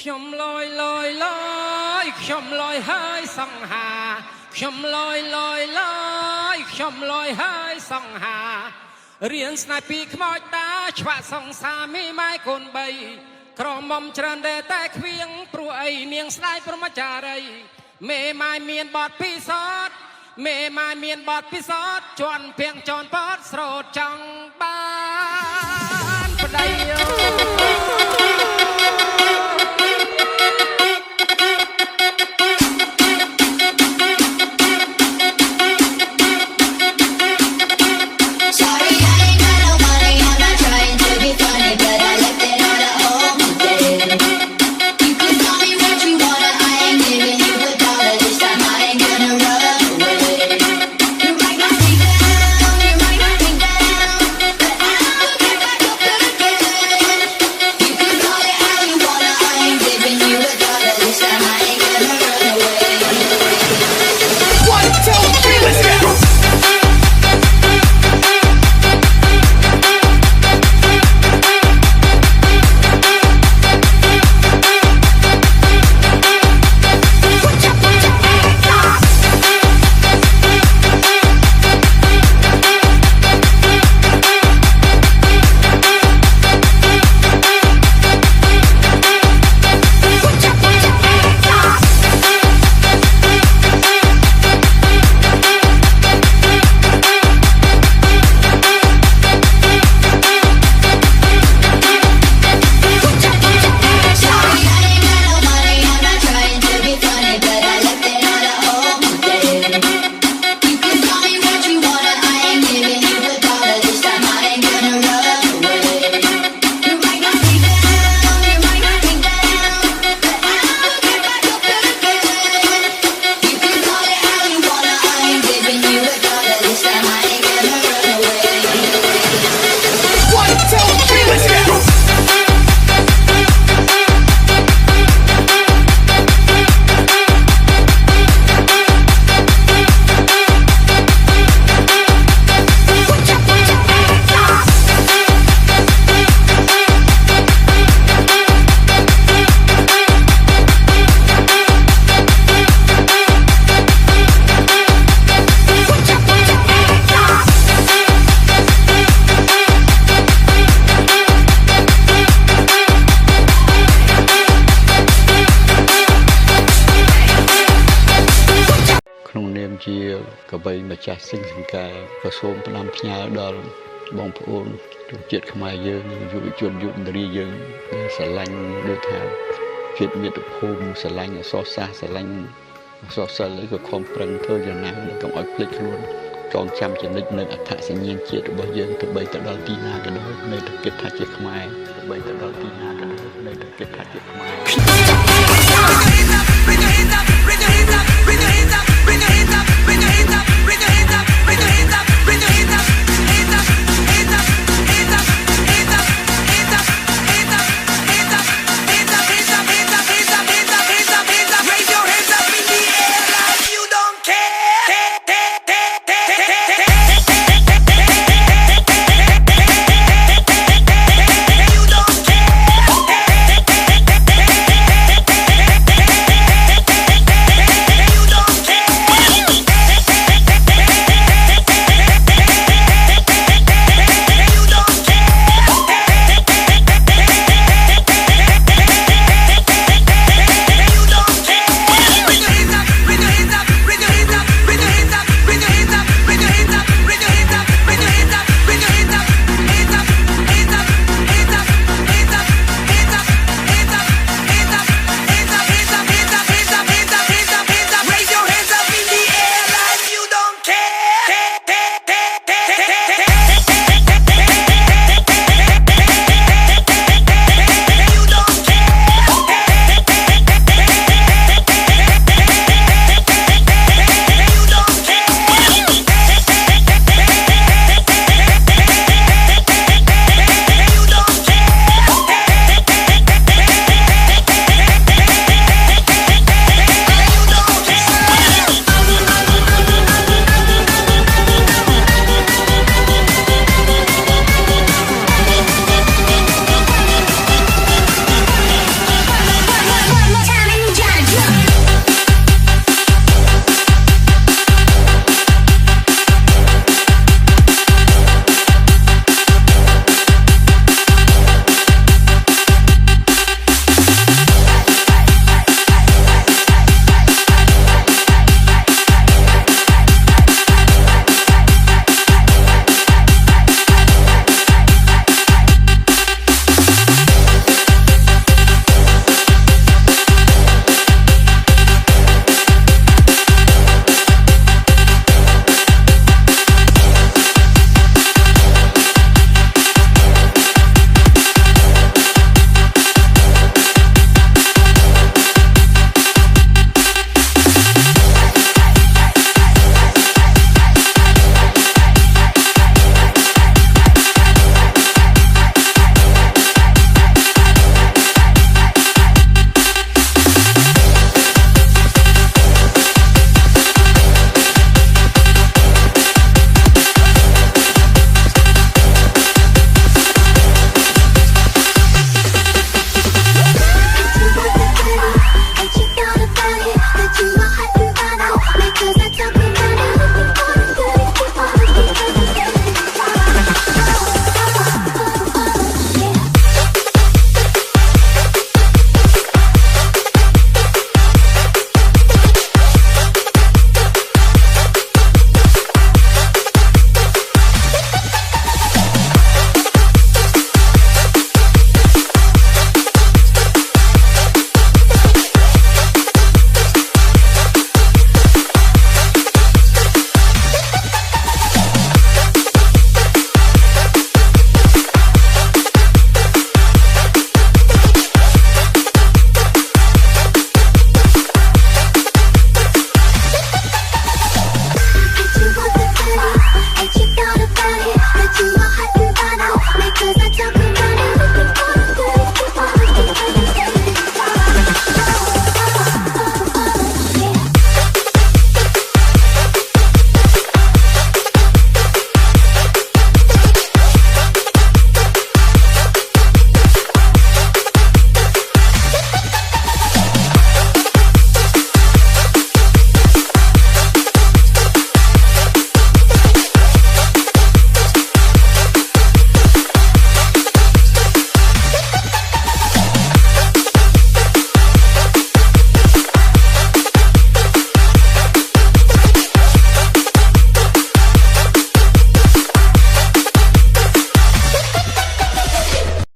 ខ្ញុំលយលយលយខ្ញុំលយហើយសង្ហាខ្ញុំលយលយលយខ្ញុំលយហើយសង្ហារៀនស្នេហ៍ពីខ្មោចតាឆ្វាក់សង្សារមីម៉ែកូនបីក្រមុំច្រើនតែខ្វៀងព្រោះអីនាងស្ដាយព្រមចារីមេម៉ែមានបទពិសោធន៍មេម៉ែមានបទពិសោធន៍ជន់ភៀងចន់ពតស្រោតចង់បានប្តីក្នុងនាមជាកបីម្ចាស់សិង្ហសង្កែក៏សូមផ្ដាំផ្ញើដល់បងប្អូនជនជាតិខ្មែរយើងយុវជនយុវនារីយើងស្រឡាញ់ដូចថាជាតិមាតុភូមិស្រឡាញ់អក្សរសាស្ត្រស្រឡាញ់អក្សរសិល្ប៍ក៏ខំប្រឹងធ្វើយ៉ាងណាដើម្បីកុំឲ្យភ្លេចខ្លួនចងចាំចំណិចនៅអត្តសញ្ញាណជាតិរបស់យើងទៅបីទៅដល់ទីណាក៏ដោយនៅតែគិតថាជាខ្មែរទៅបីទៅដល់ទីណាក៏ដោយនៅតែគិតថាជាខ្មែរ